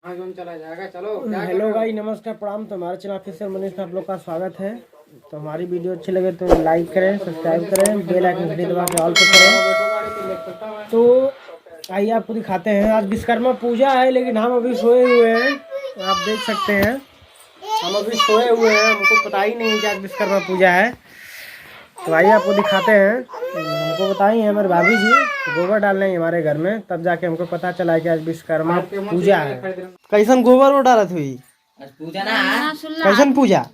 चला जाएगा। चलो हेलो भाई, नमस्कार, प्रणाम। तो हमारे चैनल ऑफिशियल मनीष में आप लोग का स्वागत है। तो हमारी वीडियो अच्छी लगे तो लाइक करें, सब्सक्राइब करें, बेल आइकन घंटी दबा के ऑल पे करें। तो आइए आपको दिखाते हैं। आज विश्वकर्मा पूजा है लेकिन हम अभी सोए हुए हैं। आप देख सकते हैं हम अभी सोए हुए हैं, हमको पता ही नहीं कि आज विश्वकर्मा पूजा है। तो आइए आपको दिखाते हैं। हमको बताई है हमारे भाभी जी, गोबर डालने हैं हमारे घर में, तब जाके हमको पता चला है कि आज विश्वकर्मा पूजा है। कैसन गोबर वो डालत हुई आज पूजा ना है। कैसन पूजा?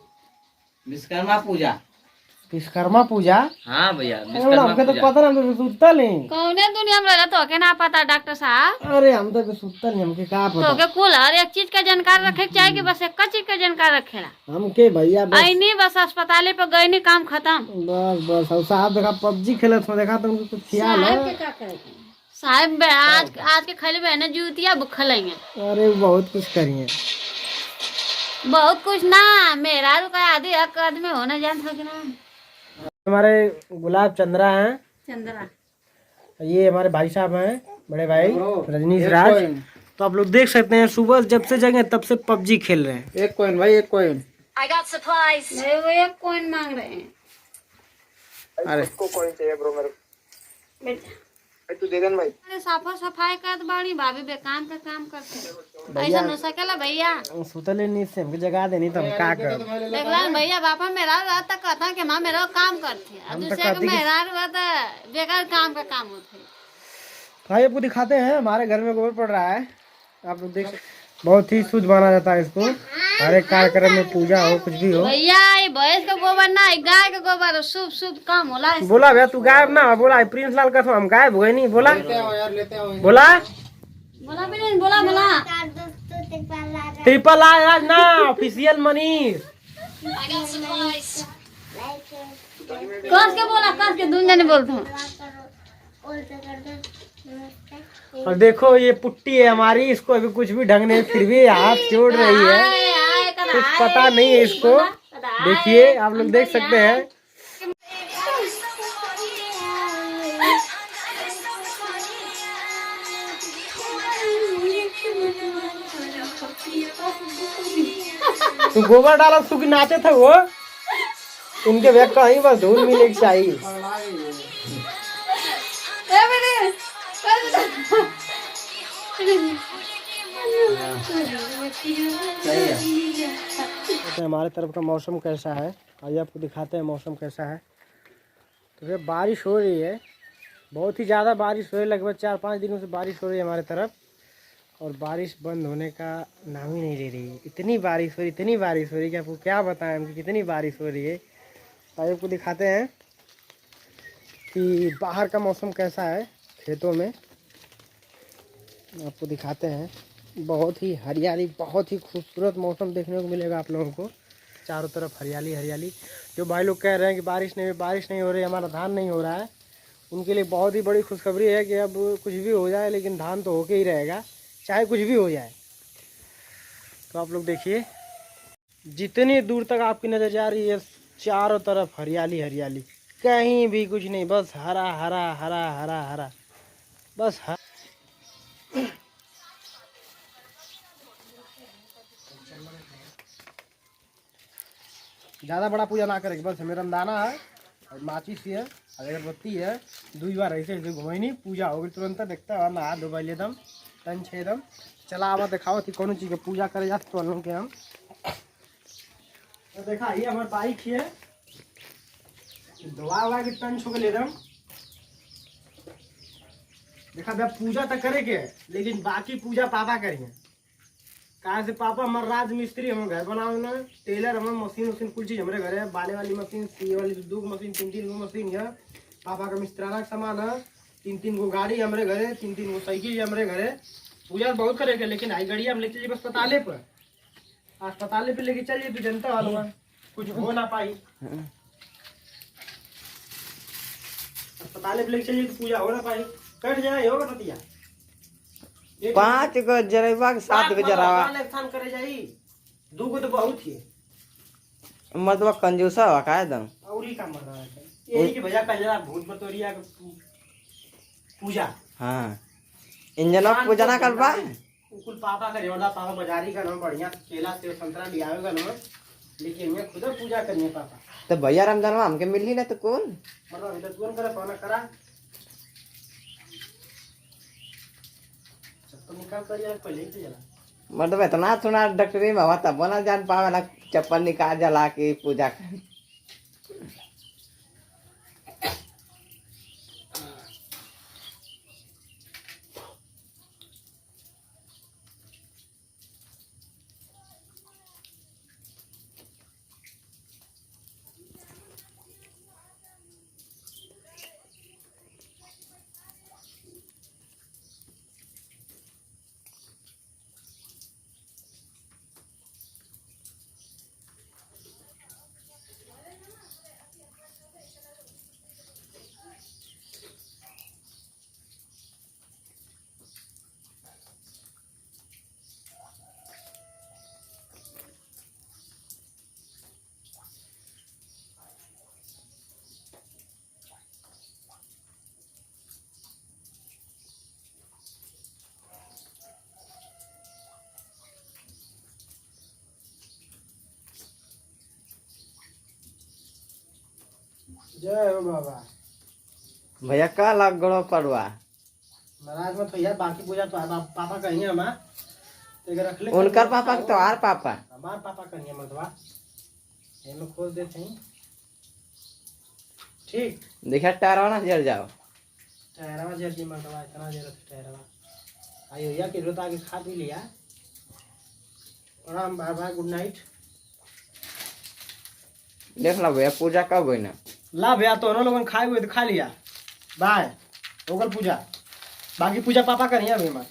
विश्वकर्मा पूजा। विश्वकर्मा पूजा? हाँ भैया हमको तो पता ना, हम तो सुतल नहीं। कौने दुनिया में रहता तो के ना पता डॉक्टर साहब? अरे हम तो सुतल नहीं, हमके का तो पता। के कुल हर एक चीज का जानकार रखे के चाहिए कि बस एक चीज का जानकार रखेला? हमके भैया बस आईनी बस अस्पताले पे गई नहीं, काम खत्म। बस और साहब देखा पबजी खेलत हो, देखा तो उनको कुछ ख्याल है। साहब आज के खले बहने जूतिया बुखलेंगे। अरे बहुत कुछ करिए, बहुत कुछ ना, मेरा रुका आधी हक आदमी होना जानता कि ना। हमारे गुलाब चंद्रा हैं, चंद्रा ये हमारे भाई साहब हैं, बड़े भाई रजनीश राज। तो आप लोग देख सकते हैं सुबह जब से जगह तब से पबजी खेल रहे हैं। एक कॉइन भाई, एक कॉइन। नहीं, वो एक कॉइन मांग रहे हैं। अरे कॉइन चाहिए ब्रो मेरे बेटा तू दे देना भाई। अरे साफा सफाई कर बाड़ी भाभी बेकाम का काम करते ऐसा न सकेला भैया। सुतले नहीं से हमको जगा देनी तो हम का कर। देखला भैया बापा मेरा रात तक कहता कि माँ मेरा काम करती है, दूसरे का मेरा रहता बेकार काम का काम होता है। भाई आपको दिखाते हैं, हमारे घर में गोबर पड़ रहा है। आप लोग देख, बहुत ही शुद्ध माना जाता है इसको। हर एक कार्यक्रम में पूजा हो, कुछ भी हो। भैया ये भैंस का गोबर ना, गाय का गोबर शुभ शुभ काम होला। बोला भैया तू गायब ना बोला, प्रिंस लाल का तो हम गायब हुए नहीं। बोला लेते आओ बोला बोला भी नहीं, बोला बोला ट्रिपल आज ना ऑफिशियल मनीष। कस के बोला, कस के दून जाने बोलता हूँ। और देखो ये पुट्टी है हमारी, इसको अभी कुछ भी ढंग नहीं, फिर भी हाथ जोड़ रही है, कुछ पता नहीं है इसको। देखिए आप लोग देख सकते हैं। तू गोबर डाला सुख नाचे थे वो, उनके बैग का ही बस धूल मिले की चाहिए। हमारे तरफ का मौसम कैसा है आइए आपको दिखाते हैं मौसम कैसा है। तो फिर बारिश हो रही है, बहुत ही ज़्यादा बारिश हो रही है, लगभग 4-5 दिनों से बारिश हो रही है हमारे तरफ। और बारिश बंद होने का नाम ही नहीं ले रही है। इतनी बारिश हो रही, इतनी बारिश हो रही कि आपको क्या बताएं हम कि कितनी बारिश हो रही है। आइए आपको दिखाते हैं कि बाहर का मौसम कैसा है, खेतों में आपको दिखाते हैं। बहुत ही हरियाली, बहुत ही खूबसूरत मौसम देखने को मिलेगा आप लोगों को। चारों तरफ हरियाली हरियाली। जो भाई लोग कह रहे हैं कि बारिश नहीं हो रही, हमारा धान नहीं हो रहा है, उनके लिए बहुत ही बड़ी खुशखबरी है कि अब कुछ भी हो जाए लेकिन धान तो होके ही रहेगा, चाहे कुछ भी हो जाए। तो आप लोग देखिए, जितनी दूर तक आपकी नज़र जा रही है चारों तरफ हरियाली हरियाली, कहीं भी कुछ नहीं, बस हरा हरा हरा हरा हरा, बस ज़्यादा बड़ा पूजा ना करेंगे। बस हमें रमदाना है और माचिस है और अगरबत्ती है, 2 बार ऐसे घुमाई नहीं, पूजा होगी तुरंत। देखता है नहा धो बैल दम तन छेदम चला आवा दिखाओ थी कौन चीज़ की पूजा करे जाते तो लोग के हम। तो देखा ये हमारे बाइक है, धोआ के टन छो के ले दम। देखा भैया पूजा तो करे के लेकिन बाकी पूजा पापा करिए। कहा से पापा हमारे राज मिस्त्री, हम घर बनाओ ना, टेलर, हमारे मशीन वशीन कुल चीज हमारे घर है, बाले वाली मशीन, सीए वाली 2 मशीन, 3 गो मशीन है। पापा का मिस्त्राना का सामान है, 3 गो गाड़ी हमारे घर है, 3 गो साइकिल हमारे घर है। पूजा बहुत करेगा लेकिन आई गाड़ी हम लेके चलिए अस्पताले पर, अस्पताले पे लेके चलिए तो जनता वालों कुछ हो ना पाई। अस्पताले पे लेके चलिए तो पूजा हो ना पाई, कट जाए होगा नतिया 5 गो जरेबा के 7 गो जरावा करे जाई, 2 गो तो बहुत ही मतलब कंजूसा हुआ का एकदम। और ही काम कर रहा है यही कि भैया कजरा भूत बतोरिया पूजा। हाँ इंजन पूजा ना कर पाए, कुल पापा करे वाला पापा बाजारी का नाम बढ़िया केला सेब संतरा ले आवेगा ना, लेकिन मैं खुद पूजा करनी पापा। तो भैया रमजान में हमके मिली ना तो कौन मतलब इधर कौन करे पाना करा चप्पल निकाल कर यार पहले ही जला। मतलब इतना सुना डॉक्टरी में हुआ तब ना जान पावेला चप्पल निकाल जला के पूजा कर। जय हो बाबा। भैया का लग गड़ो पड़वा महाराज में तो यार बाकी पूजा तो पापा कहीं है हमार तो रख ले। उनकर पापा के तोहार पापा हमार पापा कहीं है मर्दवा ये में खोल देते हैं ठीक। देखा टारा ना जल जाओ ठहरावा जल्दी मर्दवा इतना जरूरत ठहरावा आयो या कि रोता आगे खा भी लिया। प्रणाम बाबा गुड नाइट। देख लो भैया पूजा कब हुई ना ला भैया तो लोगों खाए हुए तो खा लिया बाय होगल पूजा बाकी पूजा पापा करिए अभी मत।